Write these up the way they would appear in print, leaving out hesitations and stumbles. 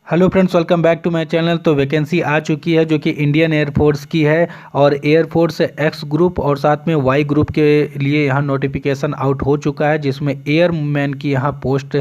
Hello friends, welcome back to my channel. तो vacancy आ चुकी है जो कि इंडियन एयरफोर्स की है और एयरफोर्स एक्स ग्रुप और साथ में वाई ग्रुप के लिए यहाँ नोटिफिकेशन आउट हो चुका है, जिसमें एयरमैन की यहाँ पोस्ट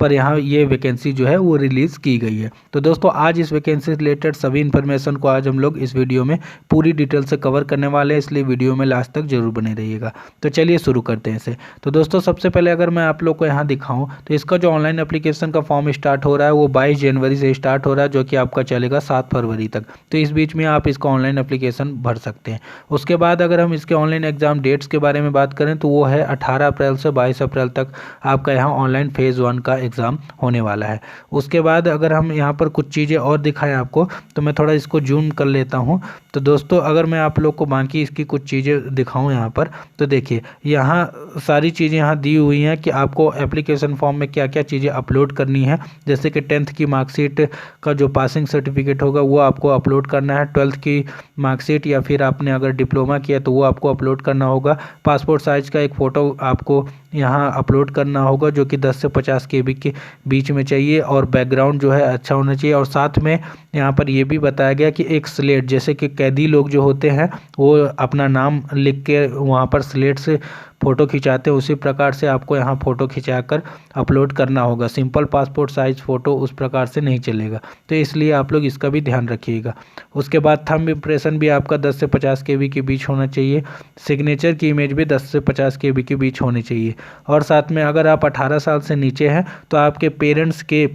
पर यहाँ ये वैकेंसी जो है वो रिलीज़ की गई है। तो दोस्तों, आज इस वैकेंसी से रिलेटेड सभी इन्फॉर्मेशन को आज हम लोग इस वीडियो में पूरी डिटेल से कवर करने वाले हैं, इसलिए वीडियो में लास्ट तक जरूर बने रहिएगा। तो चलिए शुरू करते हैं इसे। तो दोस्तों, सबसे पहले अगर मैं आप लोग को यहाँ दिखाऊँ तो इसका जो ऑनलाइन एप्लीकेशन का फॉर्म स्टार्ट हो रहा है वो 22 जनवरी से स्टार्ट हो रहा है, जो कि आपका चलेगा 7 फरवरी तक। तो इस बीच में आप इसका ऑनलाइन एप्लीकेशन भर सकते हैं। उसके बाद अगर हम इसके ऑनलाइन एग्जाम डेट्स के बारे में बात करें तो वो है 18 अप्रैल से 22 अप्रैल तक आपका यहाँ ऑनलाइन फेज़ 1 का एग्ज़ाम होने वाला है। उसके बाद अगर हम यहाँ पर कुछ चीज़ें और दिखाएं आपको, तो मैं थोड़ा इसको जूम कर लेता हूँ। तो दोस्तों, अगर मैं आप लोग को बाकी इसकी कुछ चीज़ें दिखाऊँ यहाँ पर, तो देखिए यहाँ सारी चीज़ें यहाँ दी हुई हैं कि आपको एप्लीकेशन फॉर्म में क्या क्या चीज़ें अपलोड करनी है। जैसे कि 10th की मार्कशीट का जो पासिंग सर्टिफिकेट होगा वो आपको अपलोड करना है। 12th की मार्कशीट या फिर आपने अगर डिप्लोमा किया तो वो आपको अपलोड करना होगा। पासपोर्ट साइज़ का एक फ़ोटो आपको यहाँ अपलोड करना होगा जो कि 10 से 50 KB के बीच में चाहिए और बैकग्राउंड जो है अच्छा होना चाहिए। और साथ में यहाँ पर ये भी बताया गया कि एक स्लेट, जैसे कि कैदी लोग जो होते हैं वो अपना नाम लिख के वहाँ पर स्लेट से फ़ोटो खिंचाते हैं, उसी प्रकार से आपको यहाँ फ़ोटो खिंचाकर अपलोड करना होगा। सिंपल पासपोर्ट साइज़ फ़ोटो उस प्रकार से नहीं चलेगा, तो इसलिए आप लोग इसका भी ध्यान रखिएगा। उसके बाद थंब इम्प्रेशन भी आपका 10 से 50 KB के बीच होना चाहिए। सिग्नेचर की इमेज भी 10 से 50 KB के बीच होनी चाहिए। और साथ में अगर आप 18 साल से नीचे हैं तो आपके पेरेंट्स के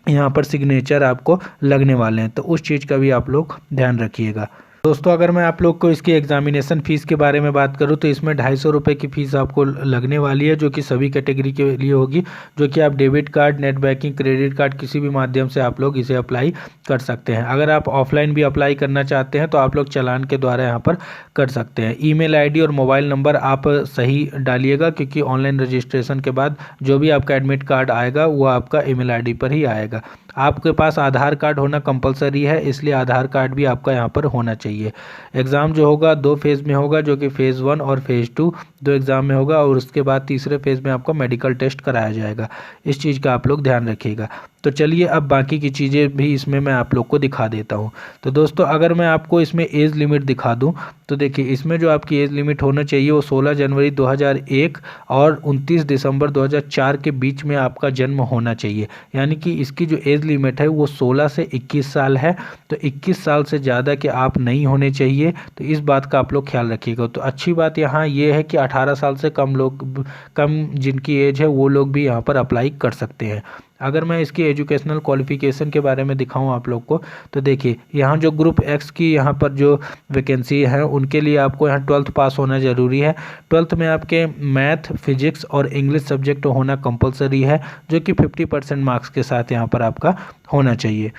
यहाँ पर सिग्नेचर आपको लगने वाले हैं, तो उस चीज़ का भी आप लोग ध्यान रखिएगा। दोस्तों, अगर मैं आप लोग को इसकी एग्जामिनेशन फ़ीस के बारे में बात करूं तो इसमें 250 रुपये की फ़ीस आपको लगने वाली है, जो कि सभी कैटेगरी के लिए होगी, जो कि आप debit card, net banking, credit card किसी भी माध्यम से आप लोग इसे अप्लाई कर सकते हैं। अगर आप ऑफलाइन भी अप्लाई करना चाहते हैं तो आप लोग चालान के द्वारा यहाँ पर कर सकते हैं। ईमेल ID और मोबाइल नंबर आप सही डालिएगा, क्योंकि ऑनलाइन रजिस्ट्रेशन के बाद जो भी आपका एडमिट कार्ड आएगा वो आपका ईमेल ID पर ही आएगा। आपके पास आधार कार्ड होना कंपलसरी है, इसलिए आधार कार्ड भी आपका यहाँ पर होना चाहिए। एग्ज़ाम जो होगा 2 फेज़ में होगा, जो कि फेज़ 1 और फेज़ 2 दो एग्ज़ाम में होगा, और उसके बाद तीसरे फेज़ में आपका मेडिकल टेस्ट कराया जाएगा। इस चीज़ का आप लोग ध्यान रखिएगा। तो चलिए अब बाकी की चीज़ें भी इसमें मैं आप लोग को दिखा देता हूँ। तो दोस्तों, अगर मैं आपको इसमें एज लिमिट दिखा दूँ तो देखिए इसमें जो आपकी एज लिमिट होना चाहिए वो 16 जनवरी 2001 और 29 दिसंबर 2004 के बीच में आपका जन्म होना चाहिए। यानी कि इसकी जो एज लिमिट है वो 16 से 21 साल है। तो 21 साल से ज़्यादा के आप नहीं होने चाहिए, तो इस बात का आप लोग ख्याल रखिएगा। तो अच्छी बात यहाँ ये है कि 18 साल से कम जिनकी एज है वो लोग भी यहाँ पर अप्लाई कर सकते हैं। अगर मैं इसकी एजुकेशनल क्वालिफिकेशन के बारे में दिखाऊं आप लोग को, तो देखिए यहाँ जो ग्रुप एक्स की यहाँ पर जो वैकेंसी है उनके लिए आपको यहाँ 12th पास होना ज़रूरी है। 12th में आपके मैथ, फिजिक्स और इंग्लिश सब्जेक्ट होना कंपलसरी है, जो कि 50% मार्क्स के साथ यहाँ पर आपका होना चाहिए।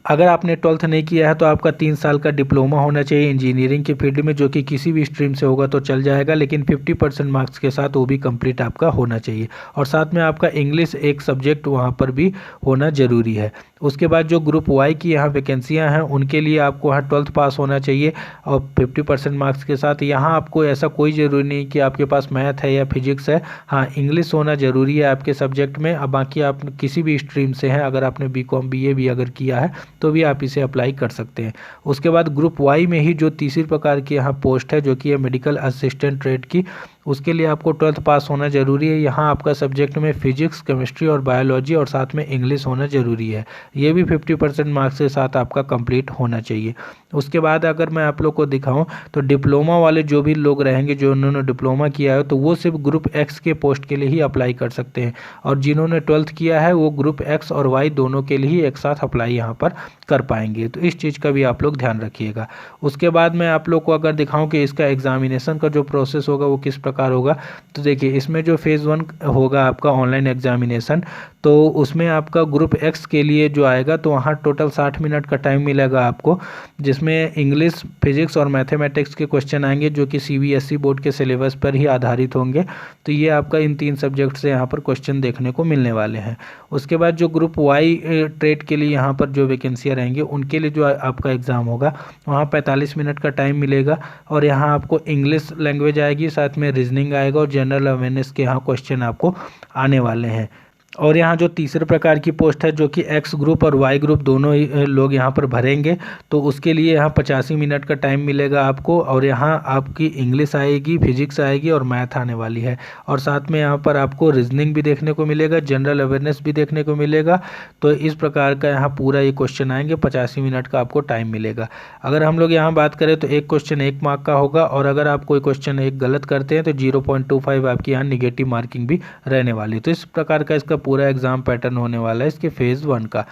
अगर आपने 12th नहीं किया है तो आपका 3 साल का डिप्लोमा होना चाहिए इंजीनियरिंग के फील्ड में, जो कि किसी भी स्ट्रीम से होगा तो चल जाएगा, लेकिन 50% मार्क्स के साथ वो भी कंप्लीट आपका होना चाहिए। और साथ में आपका इंग्लिश एक सब्जेक्ट वहाँ पर भी होना ज़रूरी है। उसके बाद जो ग्रुप वाई की यहाँ वैकेंसियाँ हैं उनके लिए आपको यहाँ 12th पास होना चाहिए और 50% मार्क्स के साथ। यहाँ आपको ऐसा कोई ज़रूरी नहीं कि आपके पास मैथ है या फिजिक्स है, हाँ इंग्लिश होना ज़रूरी है आपके सब्जेक्ट में। अब बाकी आप किसी भी स्ट्रीम से हैं, अगर आपने BCom BA भी अगर किया है तो भी आप इसे अप्लाई कर सकते हैं। उसके बाद ग्रुप वाई में ही जो तीसरी प्रकार की यहाँ पोस्ट है, जो कि है मेडिकल असिस्टेंट ट्रेड की, उसके लिए आपको 12th पास होना ज़रूरी है। यहाँ आपका सब्जेक्ट में फिजिक्स, केमिस्ट्री और बायोलॉजी और साथ में इंग्लिश होना ज़रूरी है। ये भी 50% मार्क्स के साथ आपका कंप्लीट होना चाहिए। उसके बाद अगर मैं आप लोग को दिखाऊं तो डिप्लोमा वाले जो भी लोग रहेंगे, जो उन्होंने डिप्लोमा किया है, तो वो सिर्फ ग्रुप एक्स के पोस्ट के लिए ही अप्लाई कर सकते हैं, और जिन्होंने 12th किया है वो ग्रुप एक्स और वाई दोनों के लिए ही एक साथ अप्लाई यहाँ पर कर पाएंगे। तो इस चीज़ का भी आप लोग ध्यान रखिएगा। उसके बाद मैं आप लोग को अगर दिखाऊं कि इसका एग्जामिनेशन का जो प्रोसेस होगा वो किस प्रकार होगा, तो देखिए इसमें जो फेज़ 1 होगा आपका ऑनलाइन एग्जामिनेशन, तो उसमें आपका ग्रुप एक्स के लिए जो आएगा तो वहाँ टोटल 60 मिनट का टाइम मिलेगा आपको, जिसमें इंग्लिश, फिजिक्स और मैथमेटिक्स के क्वेश्चन आएंगे, जो कि CBSE बोर्ड के सिलेबस पर ही आधारित होंगे। तो ये आपका इन 3 सब्जेक्ट से यहाँ पर क्वेश्चन देखने को मिलने वाले हैं। उसके बाद जो ग्रुप वाई ट्रेड के लिए यहाँ पर जो वैकेंसियाँ रहेंगी उनके लिए जो आपका एग्ज़ाम होगा वहाँ 45 मिनट का टाइम मिलेगा, और यहाँ आपको इंग्लिश लैंग्वेज आएगी, साथ में रीजनिंग आएगा और जनरल अवेयरनेस के यहाँ क्वेश्चन आपको आने वाले हैं। और यहाँ जो तीसरे प्रकार की पोस्ट है जो कि एक्स ग्रुप और वाई ग्रुप दोनों ही लोग यहाँ पर भरेंगे, तो उसके लिए यहाँ 85 मिनट का टाइम मिलेगा आपको। और यहाँ आपकी इंग्लिश आएगी, फिजिक्स आएगी और मैथ आने वाली है। और साथ में यहाँ पर आपको रीजनिंग भी देखने को मिलेगा, जनरल अवेयरनेस भी देखने को मिलेगा। तो इस प्रकार का यहाँ पूरा ये क्वेश्चन आएंगे, 85 मिनट का आपको टाइम मिलेगा। अगर हम लोग यहाँ बात करें तो एक क्वेश्चन 1 मार्क का होगा, और अगर आप कोई क्वेश्चन एक गलत करते हैं तो 0.25 आपकी यहाँ निगेटिव मार्किंग भी रहने वाली है। तो इस प्रकार का इसका पूरा एग्जाम पैटर्न होने वाला है इसके फेज़ 1 का।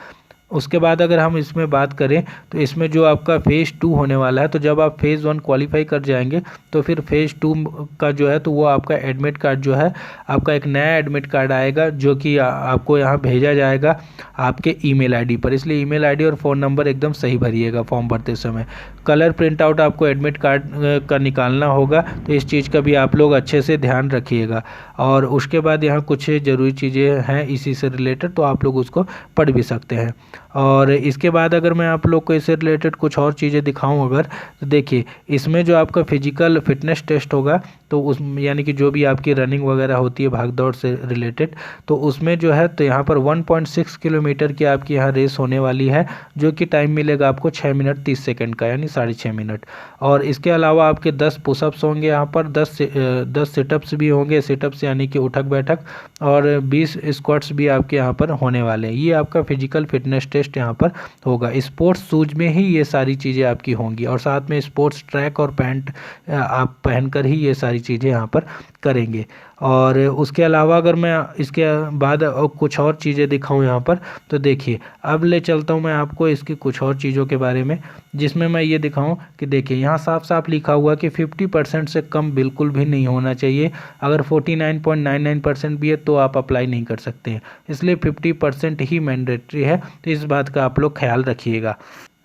उसके बाद अगर हम इसमें बात करें तो इसमें जो आपका फ़ेज़ 2 होने वाला है, तो जब आप फ़ेज़ 1 क्वालिफाई कर जाएंगे तो फिर फ़ेज़ 2 का जो है तो वो आपका एडमिट कार्ड जो है, आपका एक नया एडमिट कार्ड आएगा जो कि आपको यहाँ भेजा जाएगा आपके ईमेल आईडी पर। इसलिए ईमेल आईडी और फ़ोन नंबर एकदम सही भरिएगा फॉर्म भरते समय। कलर प्रिंट आउट आपको एडमिट कार्ड का निकालना होगा, तो इस चीज़ का भी आप लोग अच्छे से ध्यान रखिएगा। और उसके बाद यहाँ कुछ ज़रूरी चीज़ें हैं इसी से रिलेटेड, तो आप लोग उसको पढ़ भी सकते हैं। और इसके बाद अगर मैं आप लोग को इससे रिलेटेड कुछ और चीज़ें दिखाऊं अगर, तो देखिए इसमें जो आपका फिजिकल फिटनेस टेस्ट होगा, तो उस यानी कि जो भी आपकी रनिंग वगैरह होती है भाग दौड़ से रिलेटेड, तो उसमें जो है तो यहाँ पर 1.6 किलोमीटर की आपकी यहाँ रेस होने वाली है, जो कि टाइम मिलेगा आपको 6 मिनट 30 सेकंड का, यानी 6.5 मिनट। और इसके अलावा आपके 10 पुशअप्स होंगे यहाँ पर, 10 सिटअप्स भी होंगे, सिटअप्स यानी कि उठक बैठक, और 20 स्क्वाट्स भी आपके यहाँ पर होने वाले हैं। ये आपका फिजिकल फिटनेस टेस्ट यहाँ पर होगा। स्पोर्ट्स शूज में ही ये सारी चीज़ें आपकी होंगी, और साथ में स्पोर्ट्स ट्रैक और पैंट आप पहनकर ही ये सारी चीज़ें यहाँ पर करेंगे। और उसके अलावा अगर मैं इसके बाद कुछ और चीज़ें दिखाऊं यहाँ पर, तो देखिए अब ले चलता हूँ मैं आपको इसकी कुछ और चीज़ों के बारे में, जिसमें मैं ये दिखाऊं कि देखिए यहाँ साफ साफ लिखा हुआ कि 50% से कम बिल्कुल भी नहीं होना चाहिए। अगर 49.99% भी है तो आप अप्लाई नहीं कर सकते हैं, इसलिए 50% ही मैंडेटरी है। तो इस बात का आप लोग ख्याल रखिएगा।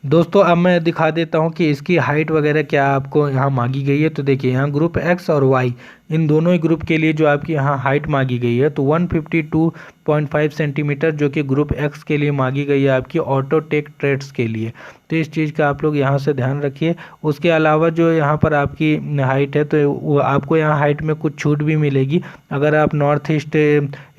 दोस्तों अब मैं दिखा देता हूँ कि इसकी हाइट वगैरह क्या आपको यहाँ मांगी गई है। तो देखिए यहाँ ग्रुप एक्स और वाई इन दोनों ही ग्रुप के लिए जो आपकी यहाँ हाइट मांगी गई है, तो 152.5 सेंटीमीटर जो कि ग्रुप एक्स के लिए मांगी गई है आपकी ऑटो टेक ट्रेड्स के लिए। तो इस चीज़ का आप लोग यहाँ से ध्यान रखिए। उसके अलावा जो यहाँ पर आपकी हाइट है, तो वो आपको यहाँ हाइट में कुछ छूट भी मिलेगी। अगर आप नॉर्थ ईस्ट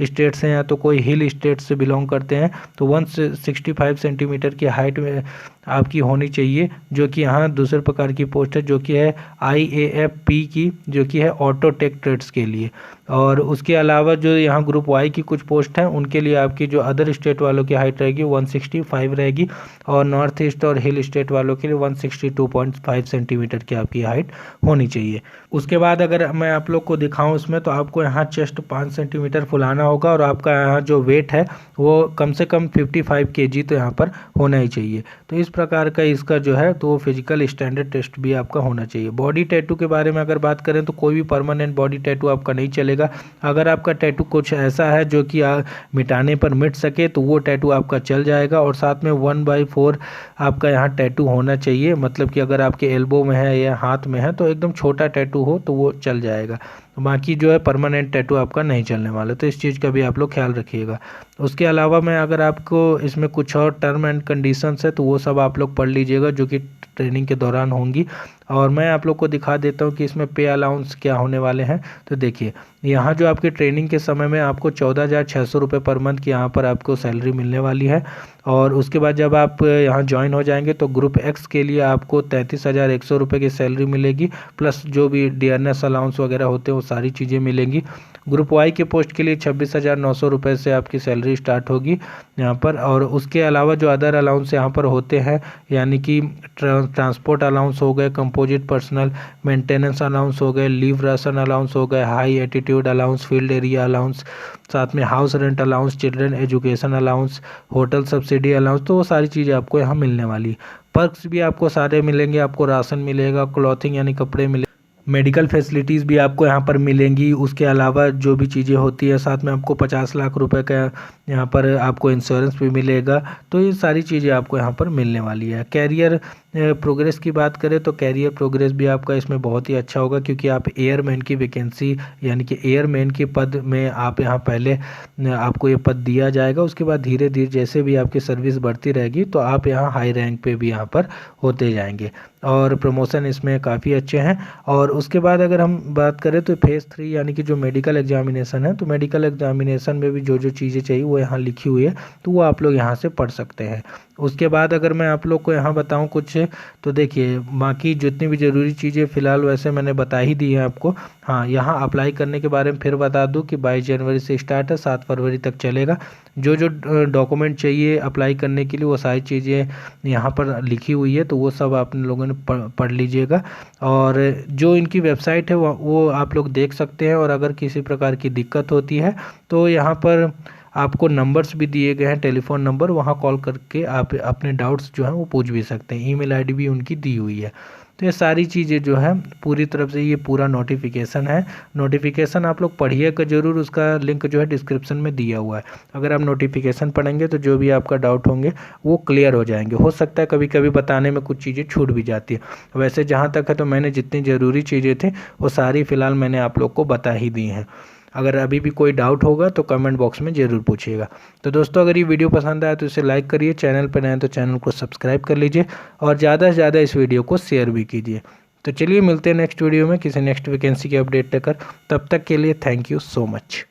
स्टेट से हैं तो कोई हिल स्टेट से बिलोंग करते हैं, तो 165 सेंटीमीटर की हाइट में आपकी होनी चाहिए, जो कि यहाँ दूसरे प्रकार की पोस्ट है जो कि है IAFP की, जो कि है ऑटो टेक ट्रेड्स के लिए। और उसके अलावा जो यहाँ ग्रुप वाई की कुछ पोस्ट हैं उनके लिए आपकी जो अदर स्टेट वालों की हाइट रहेगी 165 रहेगी, और नॉर्थ ईस्ट और हिल स्टेट वालों के लिए 162.5 सेंटीमीटर की आपकी हाइट होनी चाहिए। उसके बाद अगर मैं आप लोग को दिखाऊं इसमें, तो आपको यहाँ चेस्ट 5 सेंटीमीटर फुलाना होगा, और आपका यहाँ जो वेट है वो कम से कम 55 kg तो यहाँ पर होना ही चाहिए। तो इस प्रकार का इसका जो है तो फिजिकल स्टैंडर्ड टेस्ट भी आपका होना चाहिए। बॉडी टैटू के बारे में अगर बात करें तो कोई भी परमानेंट बॉडी टैटू आपका नहीं चलेगा। अगर आपका टैटू कुछ ऐसा है जो कि मिटाने पर मिट सके तो वो टैटू आपका चल जाएगा। और साथ में 1/4 आपका यहाँ टैटू होना चाहिए, मतलब कि अगर आपके एल्बो में है या हाथ में है तो एकदम छोटा टैटू हो तो वो चल जाएगा। बाकी जो है परमानेंट टैटू आपका नहीं चलने वाला, तो इस चीज़ का भी आप लोग ख्याल रखिएगा। उसके अलावा मैं अगर आपको इसमें कुछ और टर्म एंड कंडीशंस है तो वो सब आप लोग पढ़ लीजिएगा जो कि ट्रेनिंग के दौरान होंगी। और मैं आप लोग को दिखा देता हूँ कि इसमें पे अलाउंस क्या होने वाले हैं। तो देखिए यहाँ जो आपके ट्रेनिंग के समय में आपको 14,600 रुपये पर मंथ की यहाँ पर आपको सैलरी मिलने वाली है। और उसके बाद जब आप यहाँ ज्वाइन हो जाएंगे तो ग्रुप एक्स के लिए आपको 33,100 रुपये की सैलरी मिलेगी, प्लस जो भी डियरनेस अलाउंस वगैरह होते हैं वो सारी चीज़ें मिलेंगी। ग्रुप वाई के पोस्ट के लिए 26,900 रुपये से आपकी सैलरी स्टार्ट होगी यहाँ पर। और उसके अलावा जो अदर अलाउंस यहाँ पर होते हैं, यानी कि ट्रांसपोर्ट अलाउंस हो गए, कंपोजिट पर्सनल मेंटेनेंस अलाउंस हो गए, लीव राशन अलाउंस हो गए, high attitude allowance, field area allowance, साथ में house rent allowance, children education allowance, hotel subsidy allowance, तो वो सारी चीज़ें आपको यहाँ मिलने वाली। पर्क्स भी आपको सारे मिलेंगे, आपको राशन मिलेगा, क्लॉथिंग यानी कपड़े मिले, मेडिकल फैसिलिटीज़ भी आपको यहाँ पर मिलेंगी। उसके अलावा जो भी चीज़ें होती है, साथ में आपको 50 लाख रुपए का यहाँ पर आपको इंश्योरेंस भी मिलेगा। तो ये सारी चीज़ें आपको यहाँ पर मिलने वाली है। कैरियर प्रोग्रेस की बात करें तो कैरियर प्रोग्रेस भी आपका इसमें बहुत ही अच्छा होगा, क्योंकि आप एयरमैन की वैकेंसी यानी कि एयरमैन के पद में आप यहाँ पहले आपको ये पद दिया जाएगा। उसके बाद धीरे धीरे जैसे भी आपकी सर्विस बढ़ती रहेगी तो आप यहाँ हाई रैंक पे भी यहाँ पर होते जाएंगे और प्रमोशन इसमें काफ़ी अच्छे हैं। और उसके बाद अगर हम बात करें तो फेज़ 3 यानी कि जो मेडिकल एग्जामिनेशन है, तो मेडिकल एग्जामिनेशन में भी जो जो चीज़ें चाहिए वो यहाँ लिखी हुई है, तो वो आप लोग यहाँ से पढ़ सकते हैं। उसके बाद अगर मैं आप लोग को यहाँ बताऊँ कुछ, तो देखिए बाकी जितनी भी ज़रूरी चीज़ें फ़िलहाल वैसे मैंने बता ही दी है आपको। हाँ, यहाँ अप्लाई करने के बारे में फिर बता दूँ कि 22 जनवरी से स्टार्ट है, 7 फरवरी तक चलेगा। जो जो डॉक्यूमेंट चाहिए अप्लाई करने के लिए वो सारी चीज़ें यहाँ पर लिखी हुई है, तो वो सब आप लोगों ने पढ़ लीजिएगा। और जो इनकी वेबसाइट है वो आप लोग देख सकते हैं। और अगर किसी प्रकार की दिक्कत होती है तो यहाँ पर आपको नंबर्स भी दिए गए हैं, टेलीफोन नंबर, वहाँ कॉल करके आप अपने डाउट्स जो हैं वो पूछ भी सकते हैं। ईमेल आईडी भी उनकी दी हुई है। तो ये सारी चीज़ें जो है पूरी तरफ से ये पूरा नोटिफिकेशन है। नोटिफिकेशन आप लोग पढ़िएगा ज़रूर, उसका लिंक जो है डिस्क्रिप्शन में दिया हुआ है। अगर आप नोटिफिकेशन पढ़ेंगे तो जो भी आपका डाउट होंगे वो क्लियर हो जाएंगे। हो सकता है कभी कभी बताने में कुछ चीज़ें छूट भी जाती है। वैसे जहाँ तक है तो मैंने जितनी ज़रूरी चीज़ें थी वो सारी फ़िलहाल मैंने आप लोग को बता ही दी हैं। अगर अभी भी कोई डाउट होगा तो कमेंट बॉक्स में ज़रूर पूछिएगा। तो दोस्तों अगर ये वीडियो पसंद आया तो इसे लाइक करिए, चैनल पर नए हैं तो चैनल को सब्सक्राइब कर लीजिए और ज़्यादा से ज़्यादा इस वीडियो को शेयर भी कीजिए। तो चलिए मिलते हैं नेक्स्ट वीडियो में किसी नेक्स्ट वैकेंसी के अपडेट लेकर। तब तक के लिए थैंक यू सो मच।